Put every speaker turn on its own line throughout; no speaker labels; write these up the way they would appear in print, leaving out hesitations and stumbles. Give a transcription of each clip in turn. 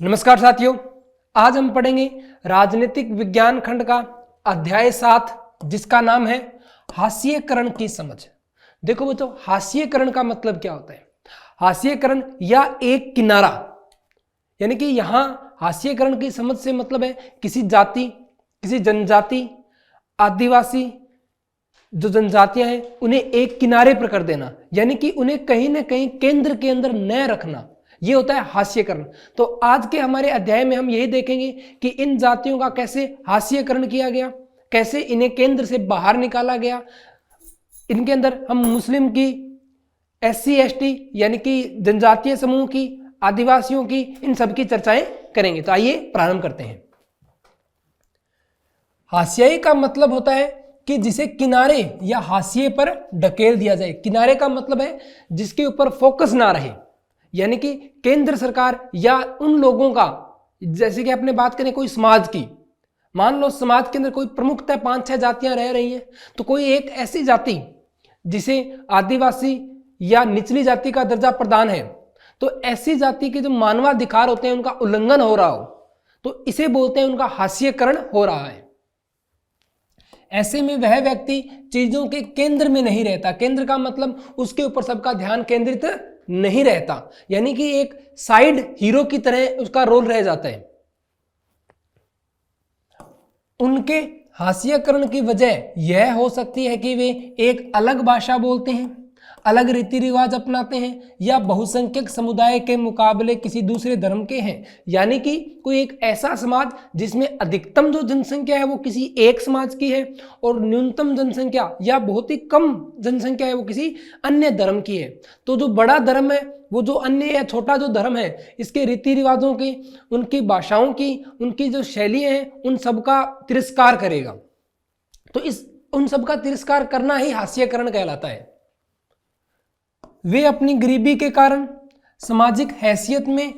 नमस्कार साथियों, आज हम पढ़ेंगे राजनीतिक विज्ञान खंड का अध्याय 7 जिसका नाम है हास्यकरण की समझ। देखो बच्चों, हास्यकरण का मतलब क्या होता है? हास्यकरण या एक किनारा, यानी कि यहां हास्यकरण की समझ से मतलब है किसी जाति, किसी जनजाति, आदिवासी जो जनजातियां हैं उन्हें एक किनारे पर कर देना, यानी कि उन्हें कहीं ना कहीं केंद्र के अंदर न रखना, ये होता है हास्यकरण। तो आज के हमारे अध्याय में हम यही देखेंगे कि इन जातियों का कैसे हास्यकरण किया गया, कैसे इन्हें केंद्र से बाहर निकाला गया। इनके अंदर हम मुस्लिम की, SC ST यानी कि जनजातीय समूह की, आदिवासियों की, इन सब की चर्चाएं करेंगे। तो आइए प्रारंभ करते हैं। हास्याई का मतलब होता है कि जिसे किनारे या हाशिए पर ढकेल दिया जाए। किनारे का मतलब है जिसके ऊपर फोकस ना रहे, यानी कि केंद्र सरकार या उन लोगों का, जैसे कि आपने बात करें कोई समाज की, मान लो समाज के अंदर कोई प्रमुखतः 5-6 जातियां रह रही हैं, तो कोई एक ऐसी जाति जिसे आदिवासी या निचली जाति का दर्जा प्रदान है, तो ऐसी जाति के जो मानवाधिकार होते हैं उनका उल्लंघन हो रहा हो, तो इसे बोलते हैं उनका हास्यकरण हो रहा है। ऐसे में वह व्यक्ति चीजों के केंद्र में नहीं रहता। केंद्र का मतलब उसके ऊपर सबका ध्यान केंद्रित नहीं रहता, यानी कि एक साइड हीरो की तरह उसका रोल रह जाता है। उनके हास्यकरण की वजह यह हो सकती है कि वे एक अलग भाषा बोलते हैं, अलग रीति रिवाज अपनाते हैं, या बहुसंख्यक समुदाय के मुकाबले किसी दूसरे धर्म के हैं, यानी कि कोई एक ऐसा समाज जिसमें अधिकतम जो जनसंख्या है वो किसी एक समाज की है और न्यूनतम जनसंख्या या बहुत ही कम जनसंख्या है वो किसी अन्य धर्म की है। तो जो बड़ा धर्म है वो जो अन्य या छोटा जो धर्म है, इसके रीति रिवाजों की, उनकी भाषाओं की, उनकी जो शैलियां हैं, उन सबका तिरस्कार करेगा। तो उन सबका तिरस्कार करना ही हास्यकरण कहलाता है। वे अपनी गरीबी के कारण, सामाजिक हैसियत में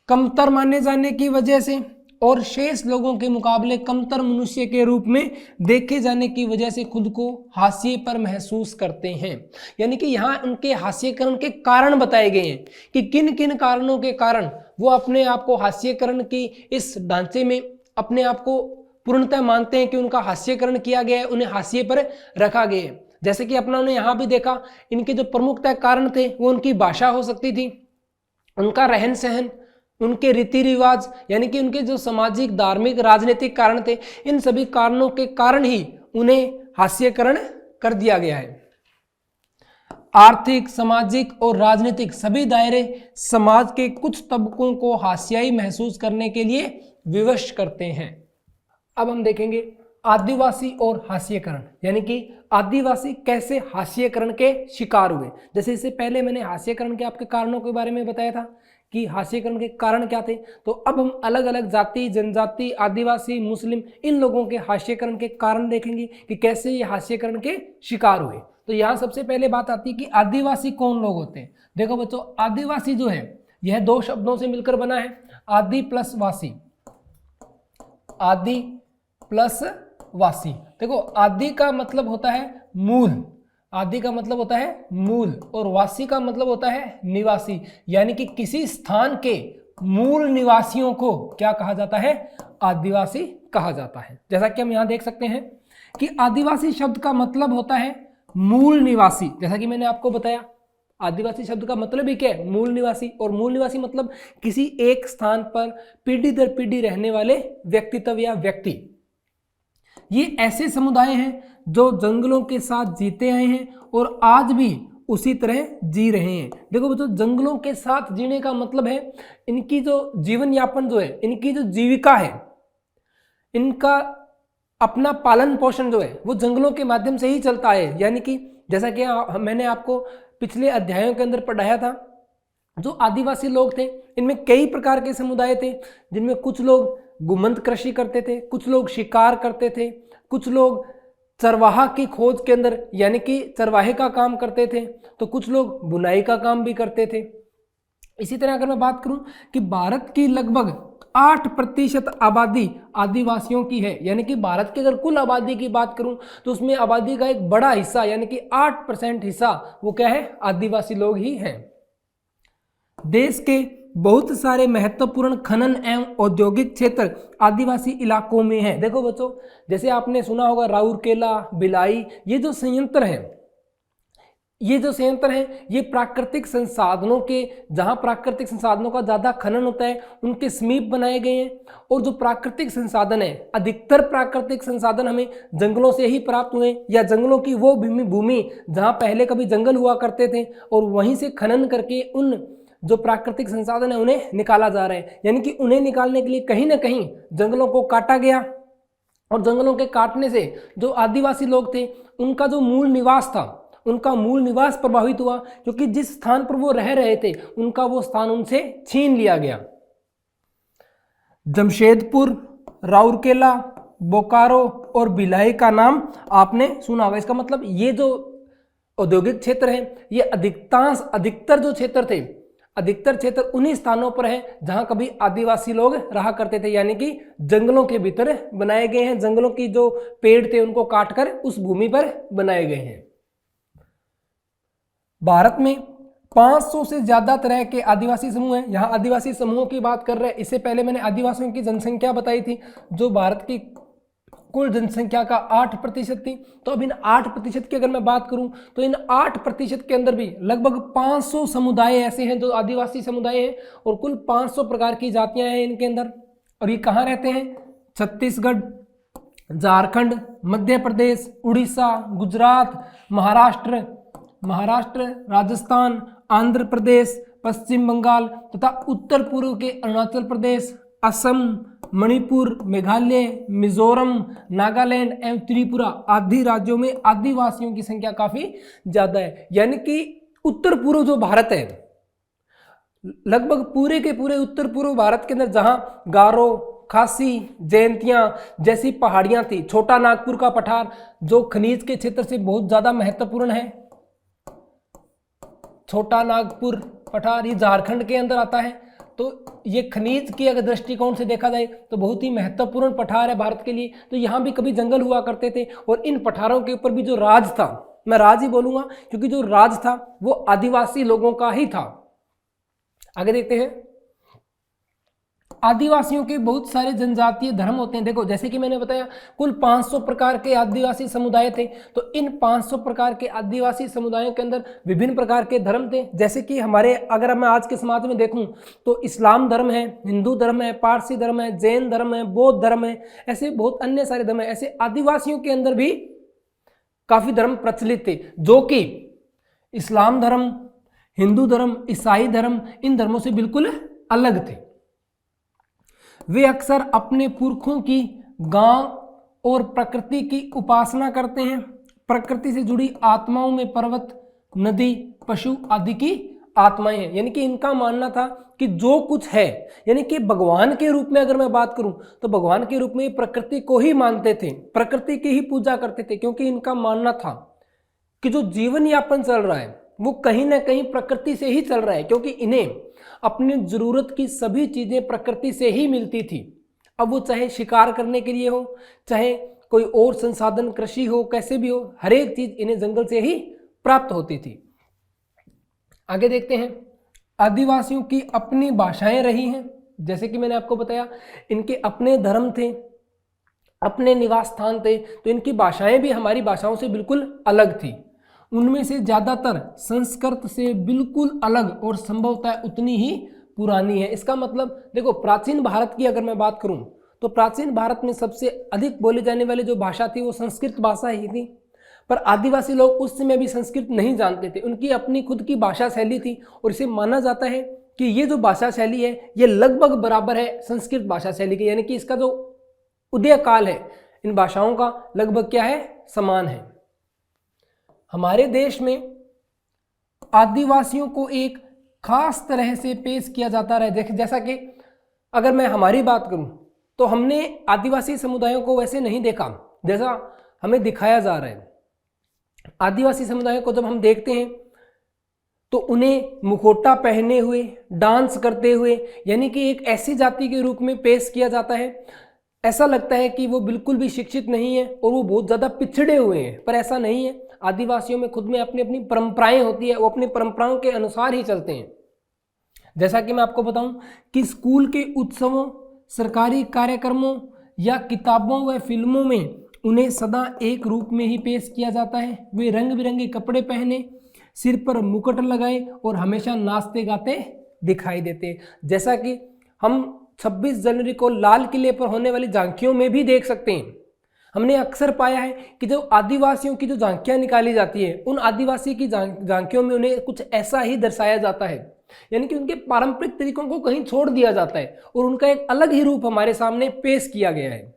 कमतर माने जाने की वजह से और शेष लोगों के मुकाबले कमतर मनुष्य के रूप में देखे जाने की वजह से खुद को हास्य पर महसूस करते हैं। यानी कि यहाँ उनके हास्यकरण के कारण बताए गए हैं कि किन किन कारणों के कारण वो अपने आप को हास्यकरण की इस ढांचे में अपने आप को पूर्णतः मानते हैं कि उनका हास्यकरण किया गया है, उन्हें हास्य पर रखा गया है। जैसे कि अपना ने यहां भी देखा, इनके जो प्रमुखतः कारण थे वो उनकी भाषा हो सकती थी, उनका रहन सहन, उनके रीति रिवाज, यानी कि उनके जो सामाजिक, धार्मिक, राजनीतिक कारण थे। इन सभी कारणों के कारण ही उन्हें हास्यकरण कर दिया गया है। आर्थिक, सामाजिक और राजनीतिक सभी दायरे समाज के कुछ तबकों को हास्याई महसूस करने के लिए विवश करते हैं। अब हम देखेंगे आदिवासी और हास्यकरण, यानी कि आदिवासी कैसे हास्यकरण के शिकार हुए। जैसे इससे पहले मैंने हास्यकरण के आपके कारणों के बारे में बताया था कि हास्यकरण के कारण क्या थे, तो अब हम अलग अलग जाति, जनजाति, आदिवासी, मुस्लिम, इन लोगों के हास्यकरण के कारण देखेंगे कि कैसे ये हास्यकरण के शिकार हुए। तो यहाँ सबसे पहले बात आती है कि आदिवासी कौन लोग होते हैं। देखो बच्चों, आदिवासी जो है यह 2 शब्दों से मिलकर बना है, आदि प्लस वासी। आदि प्लस वासी। देखो, आदि का मतलब होता है मूल, आदि का मतलब होता है मूल, और वासी का मतलब होता है निवासी, यानी कि किसी स्थान के मूल निवासियों को क्या कहा जाता है? आदिवासी कहा जाता है। जैसा कि हम यहां देख सकते हैं कि आदिवासी शब्द का मतलब होता है मूल निवासी। जैसा कि मैंने आपको बताया, आदिवासी शब्द का मतलब ही क्या है? मूल निवासी। और मूल निवासी मतलब किसी एक स्थान पर पीढ़ी दर पीढ़ी रहने वाले व्यक्तित्व या व्यक्ति। ये ऐसे समुदाय हैं जो जंगलों के साथ जीते आए हैं और आज भी उसी तरह जी रहे हैं। देखो बच्चों, जंगलों के साथ जीने का मतलब है इनकी जो जीवन यापन जो है, इनकी जो जीविका है, इनका अपना पालन पोषण जो है वो जंगलों के माध्यम से ही चलता है। यानी कि जैसा कि मैंने आपको पिछले अध्यायों के अंदर पढ़ाया था, जो आदिवासी लोग थे इनमें कई प्रकार के समुदाय थे, जिनमें कुछ लोग घुमंत कृषि करते थे, कुछ लोग शिकार करते थे, कुछ लोग चरवाहा की खोज के अंदर यानी कि चरवाहे का काम करते थे, तो कुछ लोग बुनाई का काम भी करते थे। इसी तरह अगर मैं बात करूं कि भारत की लगभग 8% आबादी आदिवासियों की है, यानी कि भारत की अगर कुल आबादी की बात करूं तो उसमें आबादी का एक बड़ा हिस्सा यानी कि 8% हिस्सा वो क्या है? आदिवासी लोग ही हैं। देश के बहुत सारे महत्वपूर्ण खनन एवं औद्योगिक क्षेत्र आदिवासी इलाकों में हैं। देखो बच्चों, जैसे आपने सुना होगा राउरकेला, भिलाई, ये जो संयंत्र हैं, ये प्राकृतिक संसाधनों के, जहां प्राकृतिक संसाधनों का ज़्यादा खनन होता है उनके समीप बनाए गए हैं। और जो प्राकृतिक संसाधन है, अधिकतर प्राकृतिक संसाधन हमें जंगलों से ही प्राप्त हुए, या जंगलों की वो भूमि जहां पहले कभी जंगल हुआ करते थे और वहीं से खनन करके उन जो प्राकृतिक संसाधन है उन्हें निकाला जा रहा है। यानी कि उन्हें निकालने के लिए कहीं ना कहीं जंगलों को काटा गया, और जंगलों के काटने से जो आदिवासी लोग थे उनका जो मूल निवास था, उनका मूल निवास प्रभावित हुआ, क्योंकि जिस स्थान पर वो रह रहे थे उनका वो स्थान उनसे छीन लिया गया। जमशेदपुर, राउरकेला, बोकारो और भिलाई का नाम आपने सुना होगा। इसका मतलब ये जो औद्योगिक क्षेत्र है, ये अधिकतर जो क्षेत्र थे, अधिकतर क्षेत्र उन्हीं स्थानों पर है जहां कभी आदिवासी लोग रहा करते थे, यानी कि जंगलों के भीतर बनाए गए हैं। जंगलों की जो पेड़ थे उनको काटकर उस भूमि पर बनाए गए हैं। भारत में 500 से ज्यादा तरह के आदिवासी समूह हैं। यहाँ आदिवासी समूहों की बात कर रहे हैं। इससे पहले मैंने आदिवासियों की जनसंख्या बताई थी, जो भारत की कुल जनसंख्या का 8% थी। तो अब इन 8% की अगर मैं बात करूं तो इन 8% के अंदर भी लगभग 500 समुदाय ऐसे हैं जो आदिवासी समुदाय हैं, और कुल 500 प्रकार की जातियां हैं इनके अंदर। और ये कहाँ रहते हैं? छत्तीसगढ़, झारखंड, मध्य प्रदेश, उड़ीसा, गुजरात, महाराष्ट्र, राजस्थान, आंध्र प्रदेश, पश्चिम बंगाल तथा उत्तर पूर्व के अरुणाचल प्रदेश, असम, मणिपुर, मेघालय, मिजोरम, नागालैंड एवं त्रिपुरा आदि राज्यों में आदिवासियों की संख्या काफी ज्यादा है। यानी कि उत्तर पूर्व जो भारत है, लगभग पूरे के पूरे उत्तर पूर्व भारत के अंदर जहां गारो, खासी, जयंतियां जैसी पहाड़ियां थी, छोटा नागपुर का पठार जो खनिज के क्षेत्र से बहुत ज्यादा महत्वपूर्ण है, छोटा नागपुर पठार ये झारखंड के अंदर आता है। तो ये खनिज की अगर दृष्टिकोण से देखा जाए तो बहुत ही महत्वपूर्ण पठार है भारत के लिए। तो यहाँ भी कभी जंगल हुआ करते थे, और इन पठारों के ऊपर भी जो राज था, मैं राज ही बोलूंगा क्योंकि जो राज था वो आदिवासी लोगों का ही था। आगे देखते हैं। आदिवासियों के बहुत सारे जनजातीय धर्म होते हैं। देखो, जैसे कि मैंने बताया कुल 500 प्रकार के आदिवासी समुदाय थे। तो इन 500 प्रकार के आदिवासी समुदायों के अंदर विभिन्न प्रकार के धर्म थे। जैसे कि हमारे, अगर मैं आज के समाज में देखूं तो इस्लाम धर्म है, हिंदू धर्म है, पारसी धर्म है, जैन धर्म है, बौद्ध धर्म है, ऐसे बहुत अन्य सारे धर्म है। ऐसे आदिवासियों के अंदर भी काफी धर्म प्रचलित थे, जो कि इस्लाम धर्म, हिंदू धर्म, ईसाई धर्म, इन धर्मों से बिल्कुल अलग थे। वे अक्सर अपने पुरखों की गांव और प्रकृति की उपासना करते हैं। प्रकृति से जुड़ी आत्माओं में पर्वत, नदी, पशु आदि की आत्माएं हैं। यानी कि इनका मानना था कि जो कुछ है, यानी कि भगवान के रूप में अगर मैं बात करूं तो भगवान के रूप में प्रकृति को ही मानते थे, प्रकृति की ही पूजा करते थे, क्योंकि इनका मानना था कि जो जीवन यापन चल रहा है वो कहीं ना कहीं प्रकृति से ही चल रहा है, क्योंकि इन्हें अपनी जरूरत की सभी चीजें प्रकृति से ही मिलती थी। अब वो चाहे शिकार करने के लिए हो, चाहे कोई और संसाधन, कृषि हो, कैसे भी हो, हर एक चीज इन्हें जंगल से ही प्राप्त होती थी। आगे देखते हैं। आदिवासियों की अपनी भाषाएं रही हैं। जैसे कि मैंने आपको बताया इनके अपने धर्म थे, अपने निवास स्थान थे, तो इनकी भाषाएं भी हमारी भाषाओं से बिल्कुल अलग थी। उनमें से ज्यादातर संस्कृत से बिल्कुल अलग और संभवतः उतनी ही पुरानी है। इसका मतलब देखो, प्राचीन भारत की अगर मैं बात करूं तो प्राचीन भारत में सबसे अधिक बोली जाने वाली जो भाषा थी वो संस्कृत भाषा ही थी। पर आदिवासी लोग उस समय भी संस्कृत नहीं जानते थे, उनकी अपनी खुद की भाषा शैली थी, और इसे माना जाता है कि ये जो भाषा शैली है ये लगभग बराबर है संस्कृत भाषा शैली के, यानी कि इसका जो उदय काल है इन भाषाओं का लगभग क्या है, समान है। हमारे देश में आदिवासियों को एक खास तरह से पेश किया जाता रहा। जैसा कि अगर मैं हमारी बात करूं तो हमने आदिवासी समुदायों को वैसे नहीं देखा जैसा हमें दिखाया जा रहा है। आदिवासी समुदायों को जब हम देखते हैं तो उन्हें मुखौटा पहने हुए, डांस करते हुए, यानी कि एक ऐसी जाति के रूप में पेश किया जाता है। ऐसा लगता है कि वो बिल्कुल भी शिक्षित नहीं है और वो बहुत ज़्यादा पिछड़े हुए हैं, पर ऐसा नहीं है। आदिवासियों में खुद में अपनी अपनी परंपराएं होती है, वो अपनी परंपराओं के अनुसार ही चलते हैं। जैसा कि मैं आपको बताऊं कि स्कूल के उत्सवों, सरकारी कार्यक्रमों या किताबों व फिल्मों में उन्हें सदा एक रूप में ही पेश किया जाता है। वे रंग बिरंगे कपड़े पहने, सिर पर मुकुट लगाए और हमेशा नाचते गाते दिखाई देते। जैसा कि हम 26 जनवरी को लाल किले पर होने वाली झांकियों में भी देख सकते हैं। हमने अक्सर पाया है कि जो आदिवासियों की जो झांकियां निकाली जाती है, उन आदिवासी की झांकियों में उन्हें कुछ ऐसा ही दर्शाया जाता है, यानी कि उनके पारंपरिक तरीकों को कहीं छोड़ दिया जाता है और उनका एक अलग ही रूप हमारे सामने पेश किया गया है।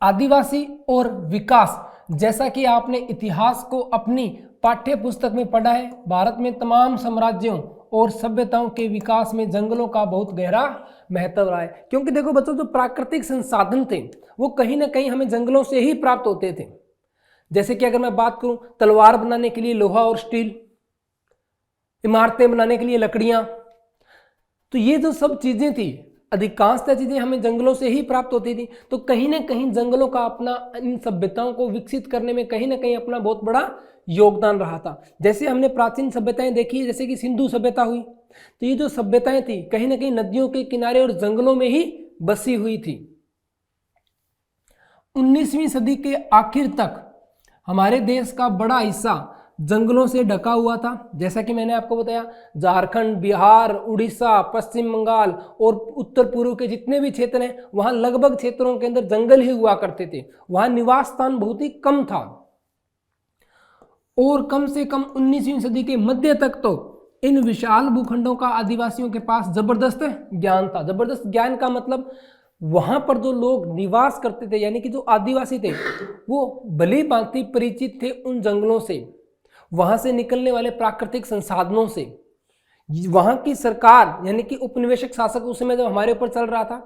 आदिवासी और विकास, जैसा कि आपने इतिहास को अपनी पाठ्य पुस्तक में पढ़ा है, भारत में तमाम साम्राज्यों और सभ्यताओं के विकास में जंगलों का बहुत गहरा महत्व रहा है। क्योंकि देखो बच्चों, जो प्राकृतिक संसाधन थे वो कहीं ना कहीं हमें जंगलों से ही प्राप्त होते थे। जैसे कि अगर मैं बात करूं, तलवार बनाने के लिए लोहा और स्टील, इमारतें बनाने के लिए लकड़ियां, तो ये जो सब चीजें थी, अधिकांशतः चीजें हमें जंगलों से ही प्राप्त होती थी। तो कहीं ना कहीं जंगलों का अपना इन सभ्यताओं को विकसित करने में कहीं ना कहीं अपना बहुत बड़ा योगदान रहा था। जैसे हमने प्राचीन सभ्यताएं देखी, जैसे कि सिंधु सभ्यता हुई, तो ये जो सभ्यताएं थी कहीं ना कहीं नदियों के किनारे और जंगलों में ही बसी हुई थी। 19वीं सदी के आखिर तक हमारे देश का बड़ा हिस्सा जंगलों से ढका हुआ था। जैसा कि मैंने आपको बताया, झारखंड, बिहार, उड़ीसा, पश्चिम बंगाल और उत्तर पूर्व के जितने भी क्षेत्र हैं, वहां लगभग क्षेत्रों के अंदर जंगल ही हुआ करते थे। वहां निवास स्थान बहुत ही कम था और कम से कम 19वीं सदी के मध्य तक तो इन विशाल भूखंडों का आदिवासियों के पास जबरदस्त ज्ञान था। जबरदस्त ज्ञान का मतलब वहां पर जो लोग निवास करते थे, यानी कि जो आदिवासी थे, वो भली भांति परिचित थे उन जंगलों से, वहां से निकलने वाले प्राकृतिक संसाधनों से। वहां की सरकार यानी कि उपनिवेशक शासक उस समय जब हमारे ऊपर चल रहा था,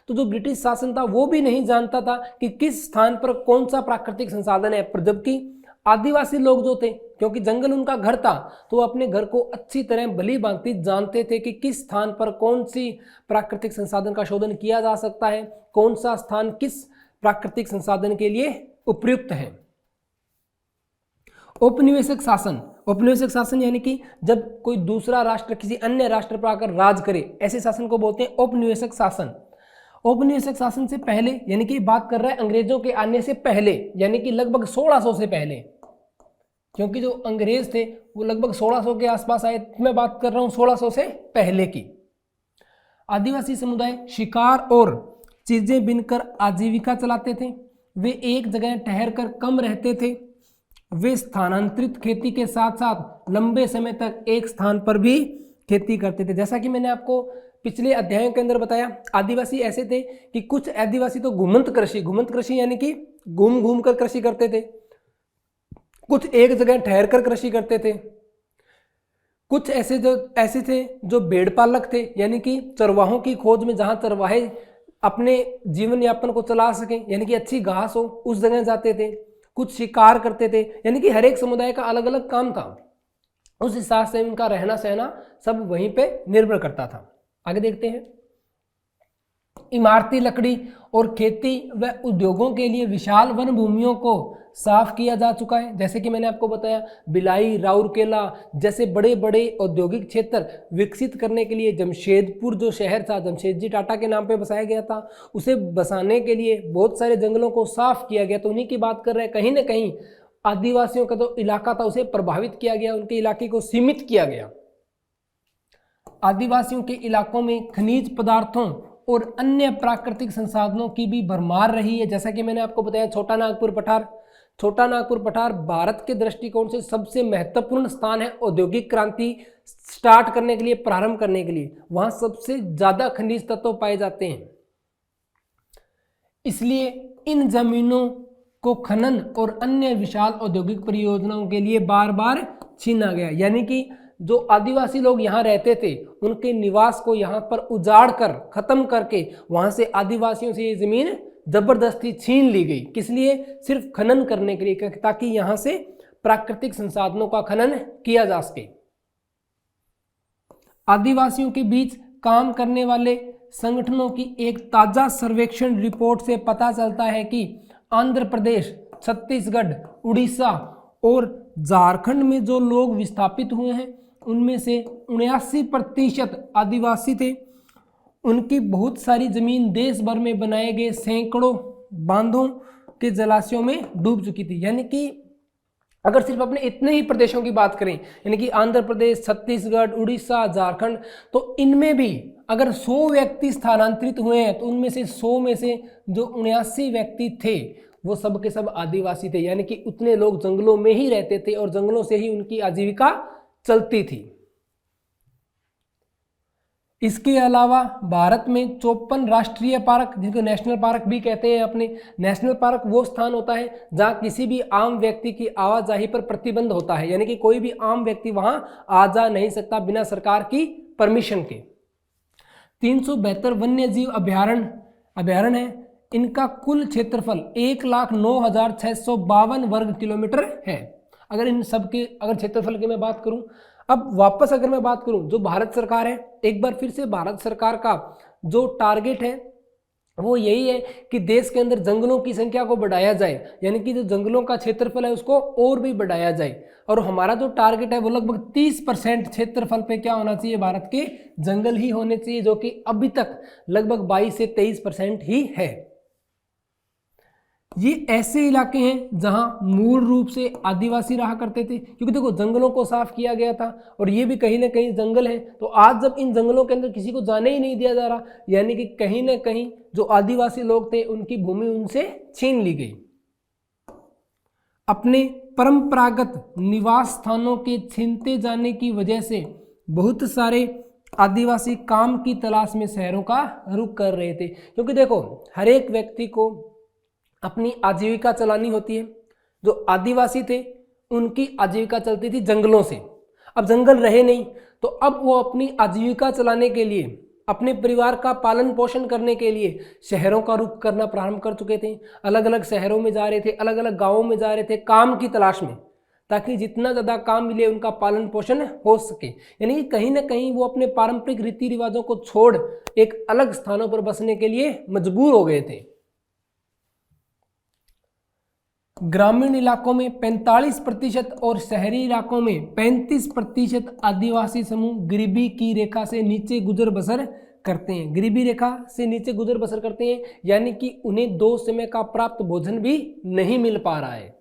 तो जो ब्रिटिश शासन था वो भी नहीं जानता था कि किस स्थान पर कौन सा प्राकृतिक संसाधन है। पर जबकि आदिवासी लोग जो थे, क्योंकि जंगल उनका घर था, तो वो अपने घर को अच्छी तरह भली भांति जानते थे कि किस स्थान पर कौन सी प्राकृतिक संसाधन का शोधन किया जा सकता है, कौन सा स्थान किस प्राकृतिक संसाधन के लिए उपयुक्त है। औपनिवेशिक शासन, औपनिवेशिक शासन यानी कि जब कोई दूसरा राष्ट्र किसी अन्य राष्ट्र पर आकर राज करे, ऐसे शासन को बोलते हैं औपनिवेशिक शासन। औपनिवेशिक शासन से पहले, यानी कि बात कर रहा है अंग्रेजों के आने से पहले, यानी कि लगभग 1600 से पहले, क्योंकि जो अंग्रेज थे वो लगभग 1600 के आसपास आए, मैं बात कर रहा हूं 1600 से पहले की। आदिवासी समुदाय शिकार और चीजें बिनकर आजीविका चलाते थे। वे एक जगह ठहर कर कम रहते थे। वे स्थानांतरित खेती के साथ साथ लंबे समय तक एक स्थान पर भी खेती करते थे। जैसा कि मैंने आपको पिछले अध्यायों के अंदर बताया, आदिवासी ऐसे थे कि कुछ आदिवासी तो घुमंत कृषि यानी कि घूम घूम कर कृषि करते थे, कुछ एक जगह ठहर कर कृषि करते थे, कुछ ऐसे थे जो भेड़ पालक थे, यानी कि चरवाहों की खोज में, जहां चरवाहे अपने जीवन यापन को चला सकें, यानी कि अच्छी घास हो उस जगह जाते थे। कुछ शिकार करते थे, यानी कि हर एक समुदाय का अलग अलग काम था, उस हिसाब से उनका रहना सहना सब वहीं पे निर्भर करता था। आगे देखते हैं। इमारती लकड़ी और खेती व उद्योगों के लिए विशाल वन भूमियों को साफ किया जा चुका है। जैसे कि मैंने आपको बताया, बिलाई, राउरकेला जैसे बड़े बड़े औद्योगिक क्षेत्र विकसित करने के लिए जमशेदपुर जो शहर था, जमशेद जी टाटा के नाम पे बसाया गया था, उसे बसाने के लिए बहुत सारे जंगलों को साफ किया गया। तो उन्हीं की बात कर रहे हैं। कहीं ना कहीं आदिवासियों का जो इलाका था उसे प्रभावित किया गया, उनके इलाके को सीमित किया गया। आदिवासियों के इलाकों में खनिज पदार्थों और अन्य प्राकृतिक संसाधनों की भी भरमार रही है। जैसा कि मैंने आपको बताया, छोटा नागपुर पठार भारत के दृष्टिकोण से सबसे महत्वपूर्ण स्थान है औद्योगिक क्रांति स्टार्ट करने के लिए, प्रारंभ करने के लिए। वहां सबसे ज्यादा खनिज तत्व पाए जाते हैं, इसलिए इन जमीनों को खनन और अन्य विशाल औद्योगिक परियोजनाओं के लिए बार बार छीना गया। यानी कि जो आदिवासी लोग यहाँ रहते थे, उनके निवास को यहाँ पर उजाड़ कर खत्म करके वहां से आदिवासियों से ये जमीन जबरदस्ती छीन ली गई। किस लिए? सिर्फ खनन करने के लिए, ताकि यहाँ से प्राकृतिक संसाधनों का खनन किया जा सके। आदिवासियों के बीच काम करने वाले संगठनों की एक ताजा सर्वेक्षण रिपोर्ट से पता चलता है कि आंध्र प्रदेश, छत्तीसगढ़, उड़ीसा और झारखंड में जो लोग विस्थापित हुए हैं उनमें से 79% आदिवासी थे। उनकी बहुत सारी जमीन देश भर में बनाए गए सैकड़ों बांधों के जलाशयों में डूब चुकी थी। यानी कि अगर सिर्फ अपने इतने ही प्रदेशों की बात करें, यानी कि आंध्र प्रदेश, छत्तीसगढ़, उड़ीसा, झारखंड, तो इनमें भी अगर 100 व्यक्ति स्थानांतरित हुए हैं तो उनमें से 100 में से जो 79 व्यक्ति थे वो सब के सब आदिवासी थे। यानी कि उतने लोग जंगलों में ही रहते थे और जंगलों से ही उनकी आजीविका चलती थी। इसके अलावा भारत में 54 राष्ट्रीय पार्क, जिनको नेशनल पार्क भी कहते हैं, अपने नेशनल पार्क वो स्थान होता है जहां किसी भी आम व्यक्ति की आवाजाही पर प्रतिबंध होता है। यानी कि कोई भी आम व्यक्ति वहां आ जा नहीं सकता बिना सरकार की परमिशन के। 372 वन्य जीव अभ्यारण्य है। इनका कुल क्षेत्रफल 1,09,652 वर्ग किलोमीटर है। अगर इन सब के अगर क्षेत्रफल की मैं बात करूं, अब वापस अगर मैं बात करूं, जो भारत सरकार है, एक बार फिर से भारत सरकार का जो टारगेट है वो यही है कि देश के अंदर जंगलों की संख्या को बढ़ाया जाए, यानी कि जो जंगलों का क्षेत्रफल है उसको और भी बढ़ाया जाए। और हमारा जो टारगेट है वो लगभग 30% क्षेत्रफल पे क्या होना चाहिए, भारत के जंगल ही होने चाहिए, जो कि अभी तक लगभग 22 से 23% ही है। ये ऐसे इलाके हैं जहां मूल रूप से आदिवासी रहा करते थे, क्योंकि देखो जंगलों को साफ किया गया था और ये भी कहीं ना कहीं जंगल है। तो आज जब इन जंगलों के अंदर किसी को जाने ही नहीं दिया जा रहा, यानी कि कहीं ना कहीं जो आदिवासी लोग थे उनकी भूमि उनसे छीन ली गई। अपने परंपरागत निवास स्थानों के छीनते जाने की वजह से बहुत सारे आदिवासी काम की तलाश में शहरों का रुख कर रहे थे, क्योंकि देखो हर एक व्यक्ति को अपनी आजीविका चलानी होती है। जो आदिवासी थे उनकी आजीविका चलती थी जंगलों से। अब जंगल रहे नहीं तो अब वो अपनी आजीविका चलाने के लिए, अपने परिवार का पालन पोषण करने के लिए शहरों का रुख करना प्रारंभ कर चुके थे। अलग अलग शहरों में जा रहे थे, अलग अलग गांवों में जा रहे थे काम की तलाश में, ताकि जितना ज़्यादा काम मिले उनका पालन पोषण हो सके। यानी कि कहीं ना कहीं वो अपने पारंपरिक रीति रिवाजों को छोड़ एक अलग स्थानों पर बसने के लिए मजबूर हो गए थे। ग्रामीण इलाकों में 45% और शहरी इलाकों में 35% आदिवासी समूह गरीबी की रेखा से नीचे गुजर बसर करते हैं। गरीबी रेखा से नीचे गुजर बसर करते हैं, यानी कि उन्हें 2 समय का प्राप्त भोजन भी नहीं मिल पा रहा है।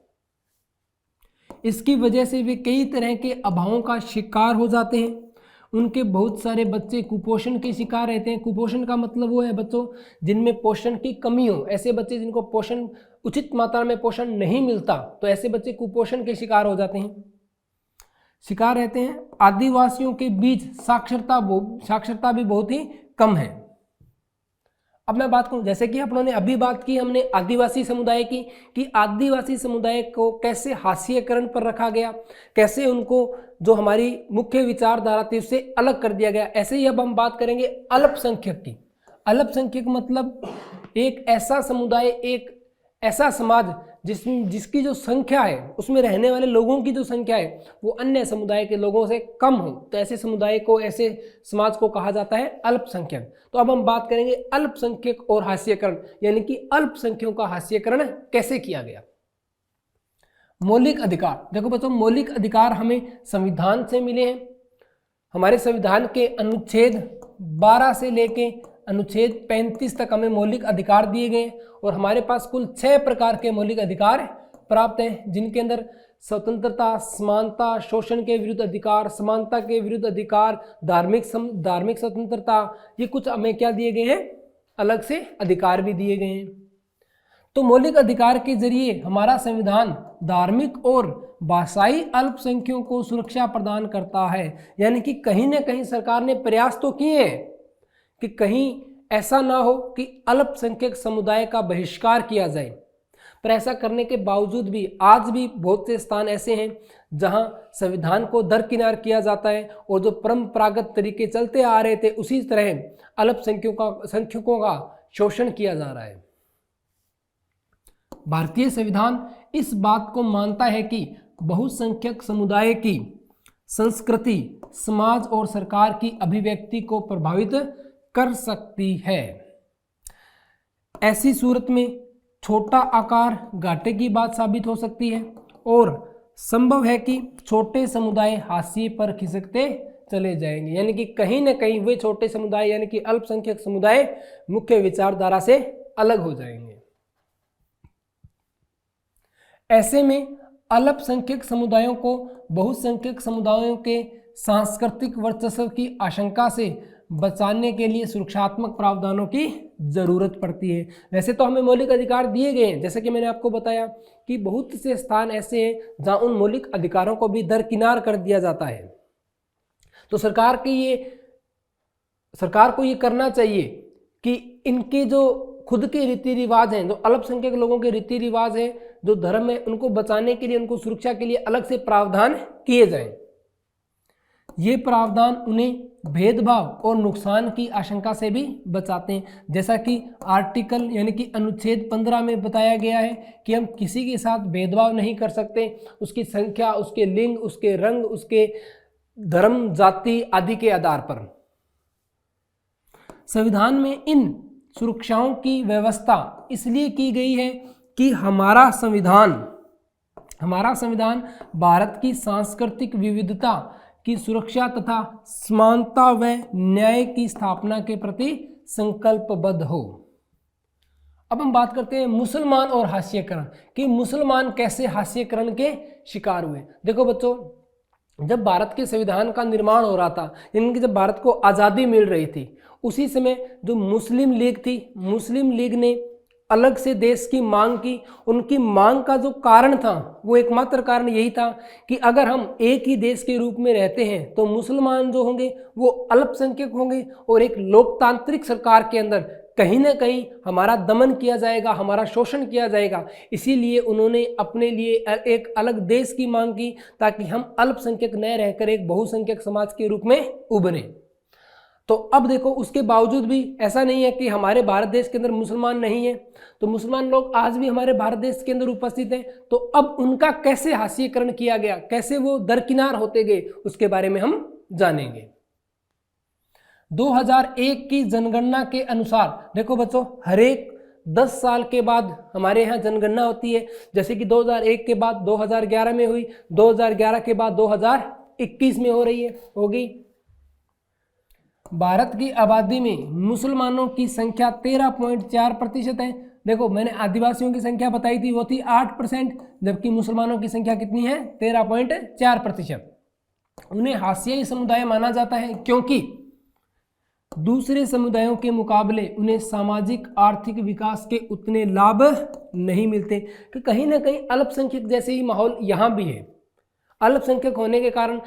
इसकी वजह से वे कई तरह के अभावों का शिकार हो जाते हैं। उनके बहुत सारे बच्चे कुपोषण के शिकार रहते हैं। कुपोषण का मतलब वो है बच्चों जिनमें पोषण की कमी हो। ऐसे बच्चे जिनको पोषण उचित मात्रा में पोषण नहीं मिलता, तो ऐसे बच्चे कुपोषण के शिकार हो जाते हैं, शिकार रहते हैं। आदिवासियों के बीच साक्षरता भी बहुत ही कम है। अब मैं बात करूं, जैसे कि अपनों ने अभी बात की हमने आदिवासी समुदाय की, कि आदिवासी समुदाय को कैसे हास्यकरण पर रखा गया, कैसे उनको जो हमारी मुख्य विचारधारा थी उससे अलग कर दिया गया। ऐसे ही अब हम बात करेंगे अल्पसंख्यक की। अल्पसंख्यक मतलब एक ऐसा समुदाय, एक ऐसा समाज जिसकी जो संख्या है, उसमें रहने वाले लोगों की जो संख्या है वो अन्य समुदाय के लोगों से कम हो, तो ऐसे समुदाय को, ऐसे समाज को कहा जाता है अल्पसंख्यक। तो अब हम बात करेंगे अल्पसंख्यक और हास्यकरण, यानी कि अल्पसंख्यकों का हास्यकरण कैसे किया गया। मौलिक अधिकार, देखो बच्चों मौलिक अधिकार हमें संविधान से मिले हैं। हमारे संविधान के अनुच्छेद 12 से लेके अनुच्छेद 35 तक हमें मौलिक अधिकार दिए गए और हमारे पास कुल 6 प्रकार के मौलिक अधिकार प्राप्त हैं, जिनके अंदर स्वतंत्रता, समानता, शोषण के विरुद्ध अधिकार, समानता के विरुद्ध अधिकार, धार्मिक स्वतंत्रता, ये कुछ हमें क्या दिए गए हैं, अलग से अधिकार भी दिए गए हैं। तो मौलिक अधिकार के जरिए हमारा संविधान धार्मिक और भाषाई अल्पसंख्यकों को सुरक्षा प्रदान करता है। यानी कि कहीं ना कहीं सरकार ने प्रयास तो किए हैं कि कहीं ऐसा ना हो कि अल्पसंख्यक समुदाय का बहिष्कार किया जाए, पर ऐसा करने के बावजूद भी आज भी बहुत से स्थान ऐसे हैं जहां संविधान को दरकिनार किया जाता है और जो परंपरागत तरीके चलते आ रहे थे उसी तरह अल्पसंख्यकों का शोषण किया जा रहा है। भारतीय संविधान इस बात को मानता है कि बहुसंख्यक समुदाय की संस्कृति समाज और सरकार की अभिव्यक्ति को प्रभावित कर सकती है। ऐसी सूरत में छोटा आकार घाटे की बात साबित हो सकती है और संभव है कि छोटे समुदाय हाशिए पर खिसकते चले जाएंगे, यानी कि कहीं ना कहीं वे छोटे समुदाय यानी कि अल्पसंख्यक समुदाय मुख्य विचारधारा से अलग हो जाएंगे। ऐसे में अल्पसंख्यक समुदायों को बहुसंख्यक समुदायों के सांस्कृतिक वर्चस्व की आशंका से बचाने के लिए सुरक्षात्मक प्रावधानों की जरूरत पड़ती है। वैसे तो हमें मौलिक अधिकार दिए गए हैं, जैसे कि मैंने आपको बताया कि बहुत से स्थान ऐसे हैं जहां उन मौलिक अधिकारों को भी दरकिनार कर दिया जाता है। तो सरकार को ये करना चाहिए कि इनके जो खुद के रीति रिवाज हैं, जो अल्पसंख्यक लोगों के रीति रिवाज हैं, जो धर्म है, उनको बचाने के लिए, उनको सुरक्षा के लिए अलग से प्रावधान किए जाएं। ये प्रावधान उन्हें भेदभाव और नुकसान की आशंका से भी बचाते हैं, जैसा कि आर्टिकल यानी कि अनुच्छेद 15 में बताया गया है कि हम किसी के साथ भेदभाव नहीं कर सकते, उसकी संख्या, उसके लिंग, उसके रंग, उसके धर्म, जाति आदि के आधार पर। संविधान में इन सुरक्षाओं की व्यवस्था इसलिए की गई है कि हमारा संविधान भारत की सांस्कृतिक विविधता की सुरक्षा तथा समानता व न्याय की स्थापना के प्रति संकल्पबद्ध हो। अब हम बात करते हैं मुसलमान और हाशिएकरण कि मुसलमान कैसे हाशिएकरण के शिकार हुए। देखो बच्चों, जब भारत के संविधान का निर्माण हो रहा था, यानी कि जब भारत को आज़ादी मिल रही थी, उसी समय जो मुस्लिम लीग थी, मुस्लिम लीग ने अलग से देश की मांग की। उनकी मांग का जो कारण था वो एकमात्र कारण यही था कि अगर हम एक ही देश के रूप में रहते हैं तो मुसलमान जो होंगे वो अल्पसंख्यक होंगे और एक लोकतांत्रिक सरकार के अंदर कहीं ना कहीं हमारा दमन किया जाएगा, हमारा शोषण किया जाएगा। इसीलिए उन्होंने अपने लिए एक अलग देश की मांग की ताकि हम अल्पसंख्यक न रहकर एक बहुसंख्यक समाज के रूप में उभरें। तो अब देखो, उसके बावजूद भी ऐसा नहीं है कि हमारे भारत देश के अंदर मुसलमान नहीं है, तो मुसलमान लोग आज भी हमारे भारत देश के अंदर उपस्थित हैं। तो अब उनका कैसे हाशिएकरण किया गया, कैसे वो दरकिनार होते गए, उसके बारे में हम जानेंगे। 2001 की जनगणना के अनुसार देखो बच्चों, हर एक 10 साल के बाद हमारे यहाँ जनगणना होती है। जैसे कि 2001 के बाद 2011 में हुई, 2011 के बाद 2021 में होगी। भारत की आबादी में मुसलमानों की संख्या 13.4% है। देखो, मैंने आदिवासियों की संख्या बताई थी, वो थी 8%, जबकि मुसलमानों की संख्या कितनी है? 13.4%। उन्हें हाशियाई समुदाय माना जाता है क्योंकि दूसरे समुदायों के मुकाबले उन्हें सामाजिक आर्थिक विकास के उतने लाभ नहीं मिलते। कि कहीं ना कहीं अल्पसंख्यक जैसे ही माहौल यहाँ भी है। अल्पसंख्यक होने के कारण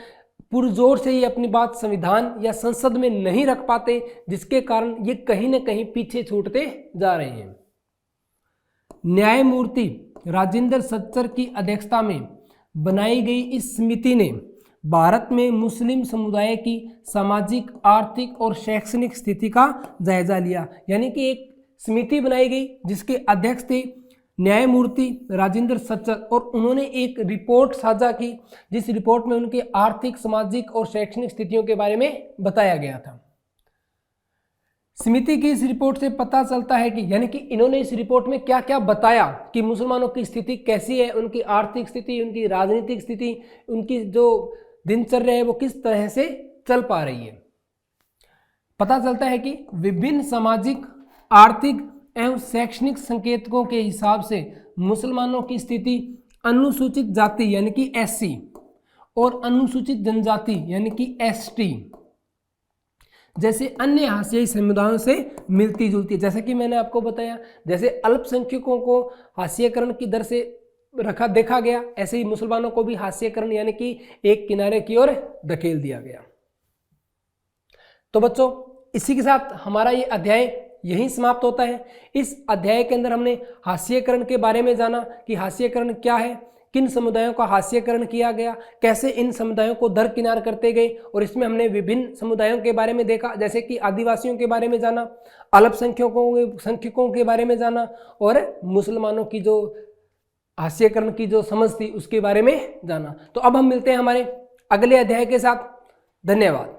पुरजोर से ही अपनी बात संविधान या संसद में नहीं रख पाते, जिसके कारण ये कहीं ना कहीं पीछे छूटते जा रहे हैं। न्यायमूर्ति राजेंद्र सच्चर की अध्यक्षता में बनाई गई इस समिति ने भारत में मुस्लिम समुदाय की सामाजिक, आर्थिक और शैक्षणिक स्थिति का जायजा लिया। यानी कि एक समिति बनाई गई जिसके अध्यक्ष थे न्यायमूर्ति राजेंद्र सच्चर, और उन्होंने एक रिपोर्ट साझा की जिस रिपोर्ट में उनके आर्थिक, सामाजिक और शैक्षणिक स्थितियों के बारे में बताया गया था। समिति की इस रिपोर्ट से पता चलता है कि यानी कि इन्होंने इस रिपोर्ट में क्या क्या बताया कि मुसलमानों की स्थिति कैसी है, उनकी आर्थिक स्थिति, उनकी राजनीतिक स्थिति, उनकी जो दिनचर्या है वो किस तरह से चल पा रही है। पता चलता है कि विभिन्न सामाजिक, आर्थिक एवं शैक्षणिक संकेतकों के हिसाब से मुसलमानों की स्थिति अनुसूचित जाति यानी कि एससी और अनुसूचित जनजाति यानी कि एसटी जैसे अन्य हाशियाई समुदायों से मिलती जुलती है। जैसे कि मैंने आपको बताया, जैसे अल्पसंख्यकों को हाशियाकरण की दर से देखा गया, ऐसे ही मुसलमानों को भी हाशियाकरण यानी कि एक किनारे की ओर धकेल दिया गया। तो बच्चों, इसी के साथ हमारा ये अध्याय यहीं समाप्त होता है। इस अध्याय के अंदर हमने हाशियाकरण के बारे में जाना कि हाशियाकरण क्या है, किन समुदायों का हाशियाकरण किया गया, कैसे इन समुदायों को दरकिनार करते गए, और इसमें हमने विभिन्न समुदायों के बारे में देखा, जैसे कि आदिवासियों के बारे में जाना, अल्पसंख्यकों के बारे में जाना, और मुसलमानों की जो हाशियाकरण की जो समझ थी उसके बारे में जाना। तो अब हम मिलते हैं हमारे अगले अध्याय के साथ। धन्यवाद।